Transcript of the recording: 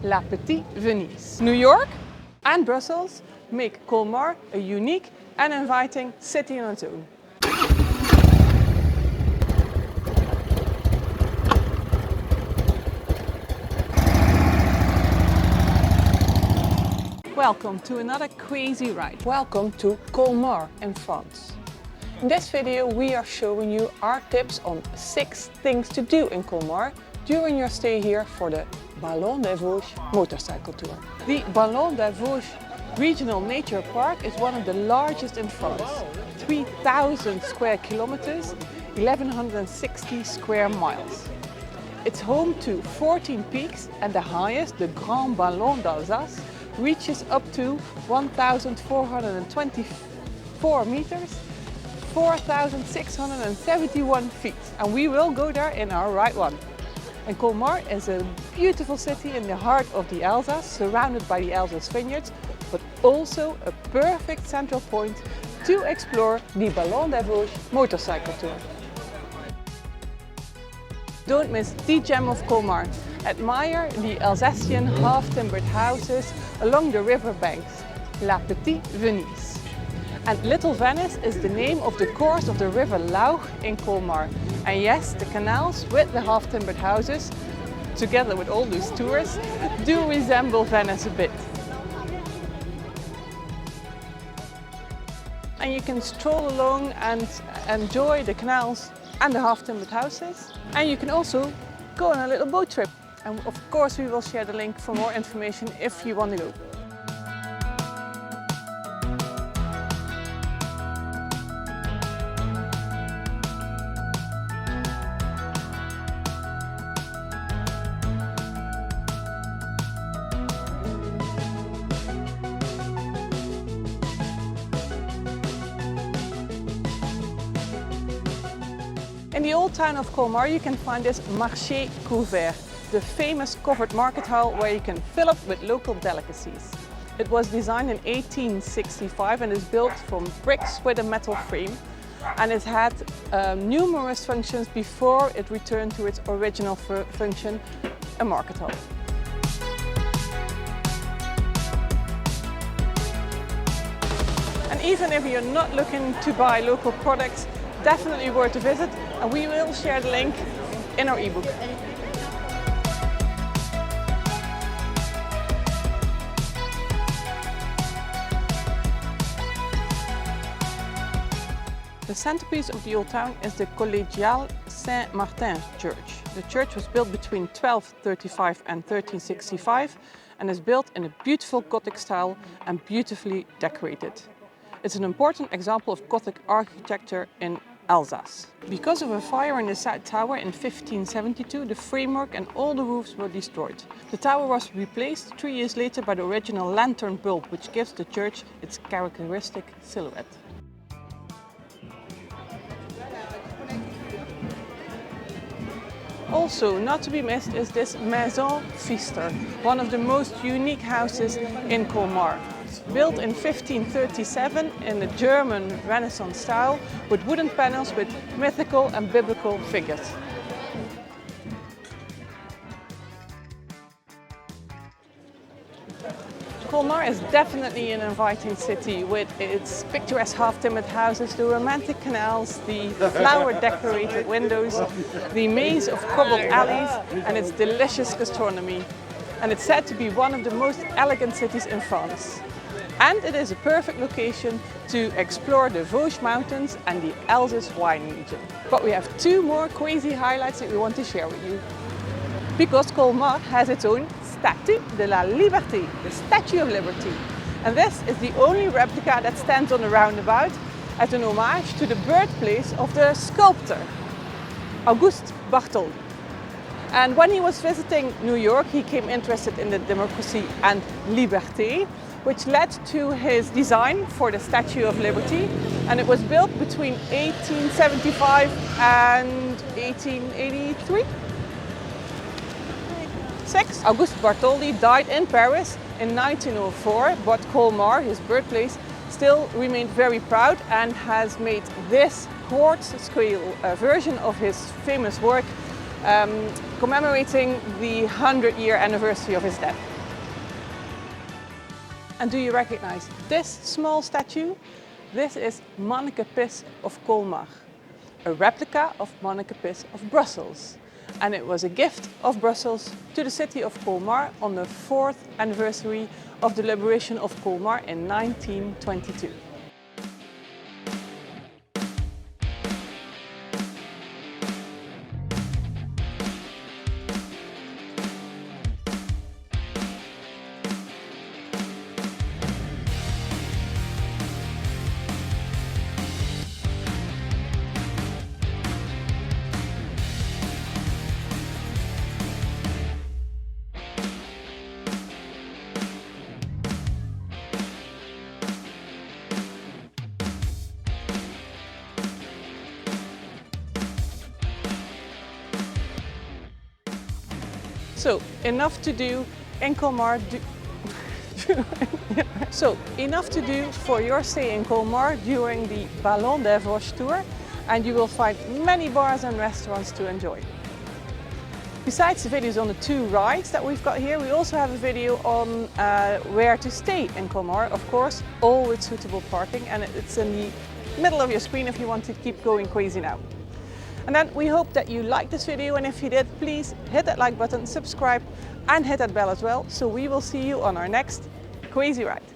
La Petite Venise. New York and Brussels make Colmar a unique and inviting city on its own. Welcome to another crazy ride. Welcome to Colmar in France. In this video we are showing you our tips on 6 things to do in Colmar during your stay here for the Ballons des Vosges motorcycle tour. The Ballons des Vosges Regional Nature Park is one of the largest in France. 3,000 square kilometers, 1,160 square miles. It's home to 14 peaks and the highest, the Grand Ballon d'Alsace, reaches up to 1,424 meters, 4,671 feet. And we will go there in our right one. And Colmar is a beautiful city in the heart of the Alsace, surrounded by the Alsace vineyards, but also a perfect central point to explore the Ballons des Vosges motorcycle tour. Don't miss the gem of Colmar. Admire the Alsatian half-timbered houses along the river banks, La Petite Venise. And Little Venice is the name of the course of the river Lauch in Colmar. And yes, the canals with the half-timbered houses, together with all those tours, do resemble Venice a bit. And you can stroll along and enjoy the canals and the half-timbered houses. And you can also go on a little boat trip. And of course we will share the link for more information if you want to go. In the old town of Colmar you can find this Marché Couvert, the famous covered market hall where you can fill up with local delicacies. It was designed in 1865 and is built from bricks with a metal frame, and it had numerous functions before it returned to its original function, a market hall. And even if you're not looking to buy local products, definitely worth a visit, and we will share the link in our ebook. The centerpiece of the old town is the Collégiale Saint-Martin church. The church was built between 1235 and 1365 and is built in a beautiful Gothic style and beautifully decorated. It's an important example of Gothic architecture in Alsace. Because of a fire in the South Tower in 1572, the framework and all the roofs were destroyed. The tower was replaced 3 years later by the original lantern bulb, which gives the church its characteristic silhouette. Also, not to be missed is this Maison Pfister, one of the most unique houses in Colmar. Built in 1537 in the German Renaissance style, with wooden panels with mythical and biblical figures. Colmar is definitely an inviting city with its picturesque half-timbered houses, the romantic canals, the flower-decorated windows, the maze of cobbled alleys and its delicious gastronomy. And it's said to be one of the most elegant cities in France. And it is a perfect location to explore the Vosges Mountains and the Alsace wine region. But we have 2 more crazy highlights that we want to share with you. Because Colmar has its own Statue de la Liberté, the Statue of Liberty. And this is the only replica that stands on the roundabout as an homage to the birthplace of the sculptor, Auguste Bartholdi. And when he was visiting New York, he became interested in the democracy and liberté, which led to his design for the Statue of Liberty. And it was built between 1875 and 1883. Auguste Bartholdi died in Paris in 1904, but Colmar, his birthplace, still remained very proud and has made this quartz scale version of his famous work commemorating the 100-year anniversary of his death. And do you recognize this small statue? This is Manneke Pis of Colmar, a replica of Manneke Pis of Brussels. And it was a gift of Brussels to the city of Colmar on the 4th anniversary of the liberation of Colmar in 1922. So enough to do in Colmar. So enough to do for your stay in Colmar during the Ballon des Vosges tour, and you will find many bars and restaurants to enjoy. Besides the videos on the 2 rides that we've got here, we also have a video on where to stay in Colmar, of course, all with suitable parking, and it's in the middle of your screen if you want to keep going crazy now. And then we hope that you liked this video, and if you did, please hit that like button, subscribe and hit that bell as well, so we will see you on our next crazy ride.